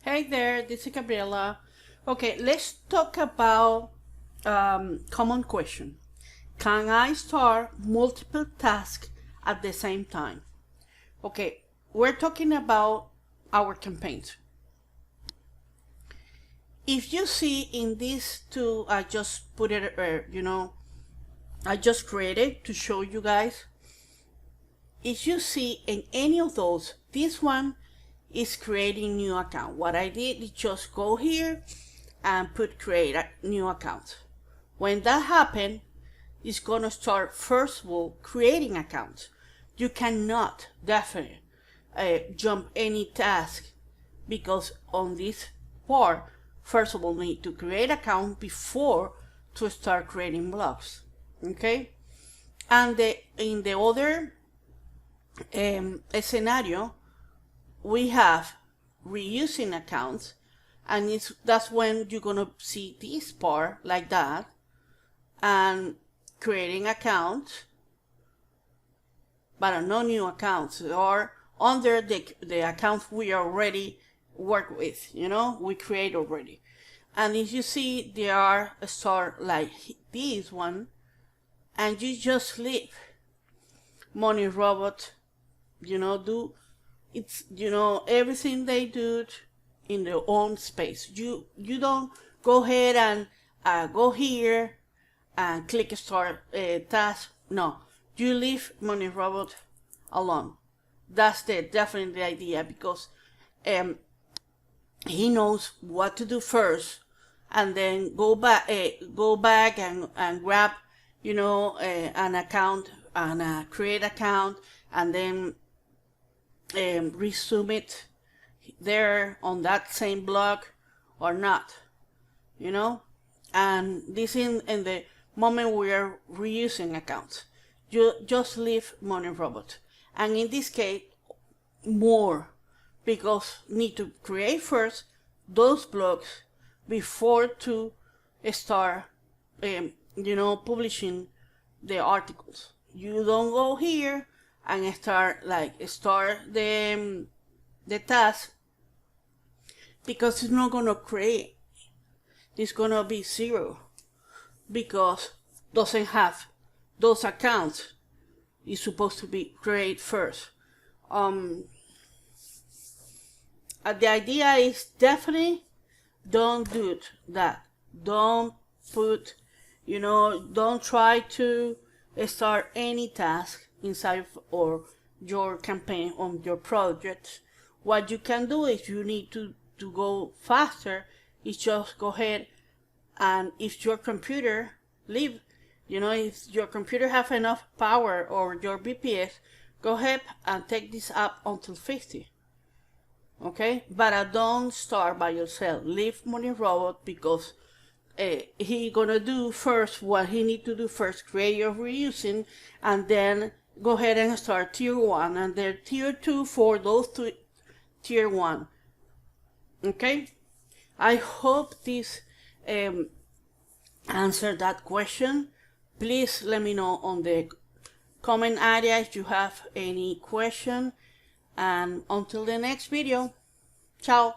Hey there, this is Gabriela. Okay, let's talk about common question. Can I start multiple tasks at the same time? Okay, we're talking about our campaigns. If you see in these two, I just put it, I just created to show you guys. If you see in any of those, this one is creating new account. What I did is just go here and put create a new account. When that happens, it's gonna start first of all creating accounts. You cannot definitely jump any task because on this part, first of all, need to create account before to start creating blocks. Okay, and in the other scenario, we have reusing accounts, and that's when you're gonna see this part like that, and creating accounts, but no new accounts or under the accounts we already work with, we create already. And if you see, there are a start like this one, and you just leave Money Robot, do it's everything they do in their own space. You don't go ahead and go here and click start task. No, you leave Money Robot alone. That's definitely the idea, because he knows what to do first, and then go back and grab an account and create account, and then resume it there on that same block or not, and this in the moment we are reusing accounts. You just leave Money Robot, and in this case more, because need to create first those blocks before to start publishing the articles. You don't go here and start the task, because it's not gonna create. It's gonna be zero because doesn't have those accounts. It's supposed to be create first. The idea is definitely don't do that. Don't put, don't try to start any task inside or your campaign on your project. What you can do, if you need to go faster, is just go ahead, and if your computer if your computer have enough power or your BPS, go ahead and take this up until 50. Okay, but don't start by yourself. Leave Money Robot, because he gonna do first what he need to do first, create your reusing, and then go ahead and start tier 1, and then tier 2 for those two tier 1. Okay, I hope this answered that question. Please let me know on the comment area if you have any question, and until the next video, ciao.